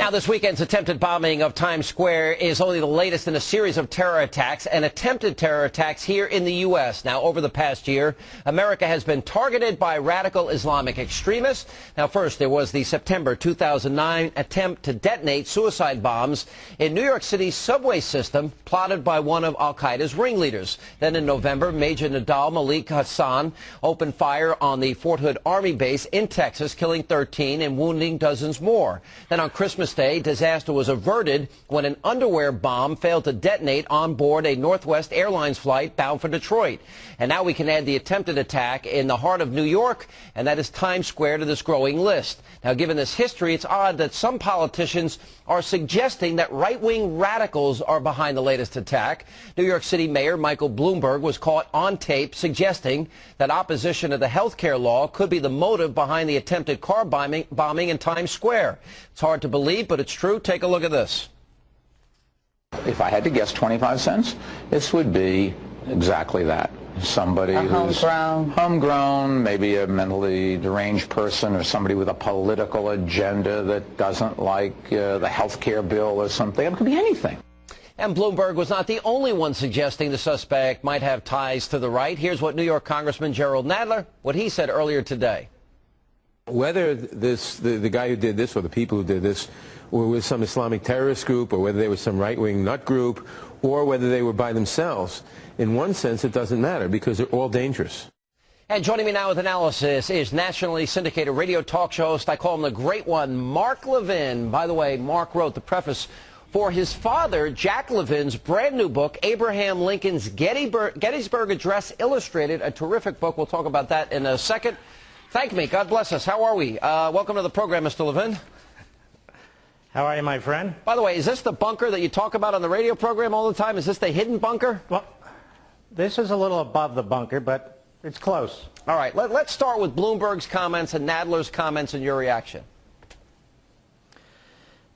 Now, this weekend's attempted bombing of Times Square is only the latest in a series of terror attacks and attempted terror attacks here in the U.S. Now, over the past year, America has been targeted by radical Islamic extremists. Now, first, there was the September 2009 attempt to detonate suicide bombs in New York City's subway system, plotted by one of al-Qaeda's ringleaders. Then in November, Major Nadal Malik Hassan opened fire on the Fort Hood Army base in Texas, killing 13 and wounding dozens more. Then on Christmas Day, disaster was averted when an underwear bomb failed to detonate on board a Northwest Airlines flight bound for Detroit. And now we can add the attempted attack in the heart of New York, and that is Times Square, to this growing list. Now, given this history, it's odd that some politicians are suggesting that right-wing radicals are behind the latest attack. New York City Mayor Michael Bloomberg was caught on tape suggesting that opposition to the health care law could be the motive behind the attempted car bombing in Times Square. It's hard to believe, but it's true. Take a look at this. If I had to guess 25 cents, this would be exactly that. Somebody who's homegrown, maybe a mentally deranged person, or somebody with a political agenda that doesn't like the health care bill or something. It could be anything. And Bloomberg was not the only one suggesting the suspect might have ties to the right. Here's what New York Congressman Jerrold Nadler, what he said earlier today. Whether the guy who did this or the people who did this were with some Islamic terrorist group, or whether they were some right-wing nut group, or whether they were by themselves, in one sense it doesn't matter because they're all dangerous. And joining me now with analysis is nationally syndicated radio talk show host, I call him the Great One, Mark Levin. By the way, Mark wrote the preface for his father, Jack Levin's brand new book, Abraham Lincoln's Gettysburg Address Illustrated, a terrific book. We'll talk about that in a second. Thank me. God bless us. How are we? Welcome to the program, Mr. Levin. How are you, my friend? By the way, is this the bunker that you talk about on the radio program all the time? Is this the hidden bunker? Well, this is a little above the bunker, but it's close. All right. Let's start with Bloomberg's comments and Nadler's comments and your reaction.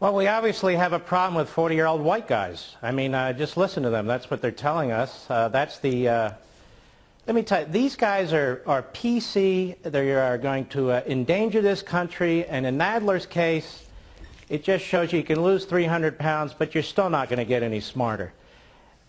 Well, we obviously have a problem with 40-year-old white guys. I mean, just listen to them. That's what they're telling us. Let me tell you, these guys are PC. They are going to endanger this country. And in Nadler's case, it just shows you can lose 300 pounds, but you're still not going to get any smarter.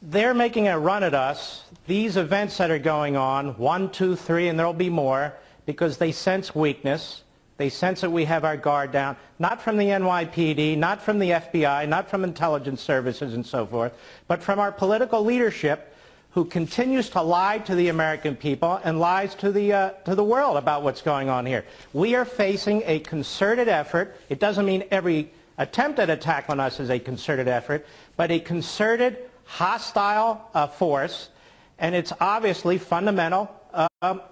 They're making a run at us. These events that are going on, 1, 2, 3, and there'll be more, because they sense weakness. They sense that we have our guard down, not from the NYPD, not from the FBI, not from intelligence services and so forth, but from our political leadership, who continues to lie to the American people and lies to the world about what's going on here. We are facing a concerted effort. It doesn't mean every attempt at attack on us is a concerted effort, but a concerted, hostile force, and it's obviously fundamental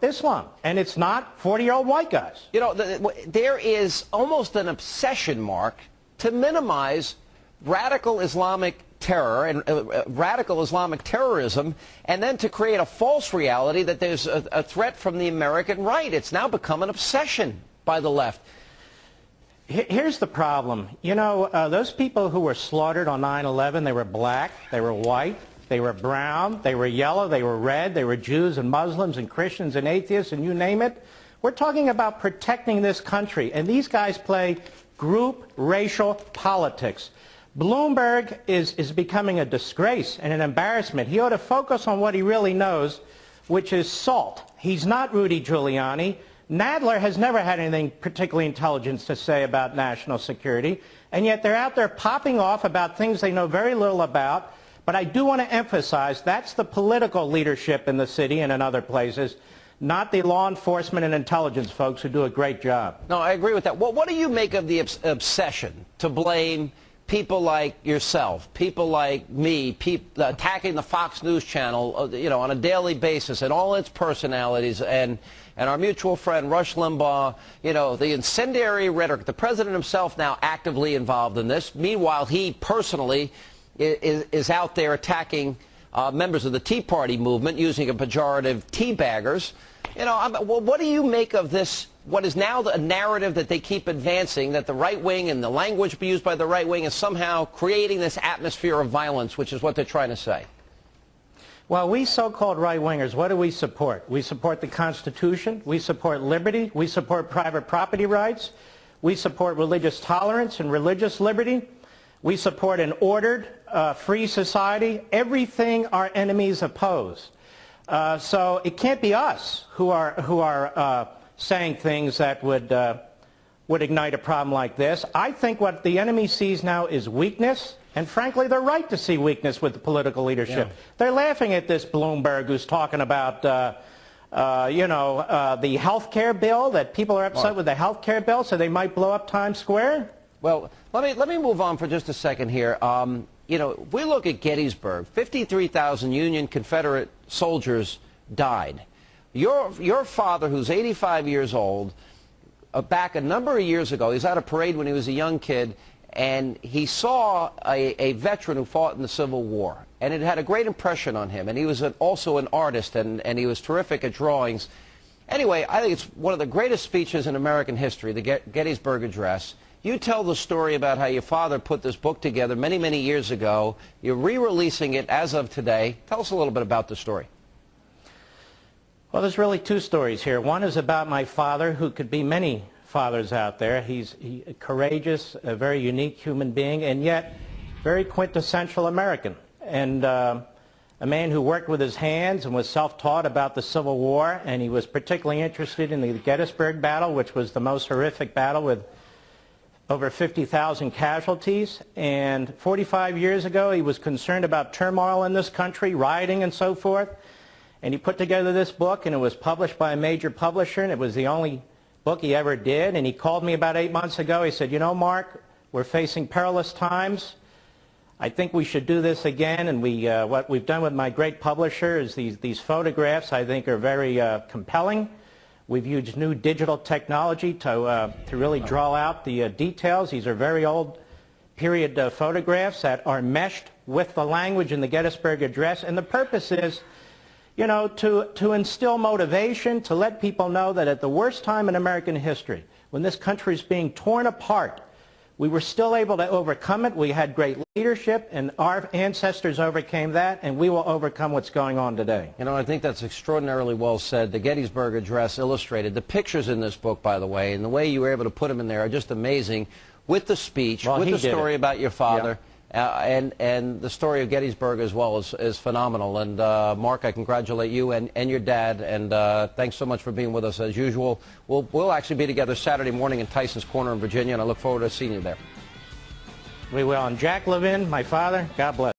Islam, and it's not 40-year-old white guys. You know, there is almost an obsession, Mark, to minimize radical Islamic terror and radical Islamic terrorism, and then to create a false reality that there's a threat from the American right. It's now become an obsession by the left. Here's the problem. You know, those people who were slaughtered on 9/11, they were black, they were white, they were brown, they were yellow, they were red, they were Jews and Muslims and Christians and atheists and you name it. We're talking about protecting this country, and these guys play group racial politics. Bloomberg is becoming a disgrace and an embarrassment. He ought to focus on what he really knows, which is salt. He's not Rudy Giuliani. Nadler has never had anything particularly intelligent to say about national security, and yet they're out there popping off about things they know very little about. But I do want to emphasize that's the political leadership in the city and in other places, not the law enforcement and intelligence folks who do a great job. No, I agree with that. What do you make of the obsession to blame people like yourself, people like me, attacking the Fox News channel, you know, on a daily basis, and all its personalities, and our mutual friend Rush Limbaugh, you know, the incendiary rhetoric, the president himself now actively involved in this. Meanwhile, he personally is out there attacking members of the Tea Party movement, using a pejorative teabaggers. You know, what do you make of this, what is now a narrative that they keep advancing, that the right wing and the language used by the right wing is somehow creating this atmosphere of violence, which is what they're trying to say? Well, we so-called right-wingers, what do we support? We support the Constitution. We support liberty. We support private property rights. We support religious tolerance and religious liberty. We support an ordered, free society, everything our enemies oppose. So it can't be us who are saying things that would ignite a problem like this. I think what the enemy sees now is weakness, and frankly, they're right to see weakness with the political leadership. Yeah. They're laughing at this Bloomberg who's talking about, the health care bill, that people are upset with the health care bill, so they might blow up Times Square. Well, let me move on for just a second here. If we look at Gettysburg, 53,000 Union Confederate soldiers died. Your father, who's 85 years old, back a number of years ago, he was at a parade when he was a young kid, and he saw a veteran who fought in the Civil War, and it had a great impression on him. And he was also an artist, and he was terrific at drawings. Anyway, I think it's one of the greatest speeches in American history, the Gettysburg Address. You tell the story about how your father put this book together many, many years ago. You're re-releasing it as of today. Tell us a little bit about the story. Well, there's really two stories here. One is about my father, who could be many fathers out there. He's a courageous, a very unique human being, and yet very quintessential American. And a man who worked with his hands and was self-taught about the Civil War, and he was particularly interested in the Gettysburg battle, which was the most horrific battle with over 50,000 casualties. And 45 years ago, he was concerned about turmoil in this country, rioting and so forth. And he put together this book, and it was published by a major publisher, and it was the only book he ever did. And he called me about 8 months ago. He said, you know, Mark, we're facing perilous times. I think we should do this again. And what we've done with my great publisher is these photographs I think are very compelling. We've used new digital technology to really draw out the details. These are very old period photographs that are meshed with the language in the Gettysburg Address. And the purpose is, to instill motivation, to let people know that at the worst time in American history, when this country is being torn apart, we were still able to overcome it. We had great leadership, and our ancestors overcame that, and we will overcome what's going on today. I think that's extraordinarily well said. The Gettysburg Address illustrated. The pictures in this book, by the way, and the way you were able to put them in there are just amazing, with the speech, with the story about your father. Yeah. And the story of Gettysburg as well is phenomenal. And Mark, I congratulate you and your dad, and thanks so much for being with us as usual. We'll actually be together Saturday morning in Tyson's Corner in Virginia, and I look forward to seeing you there. We will. And Jack Levin, my father, God bless.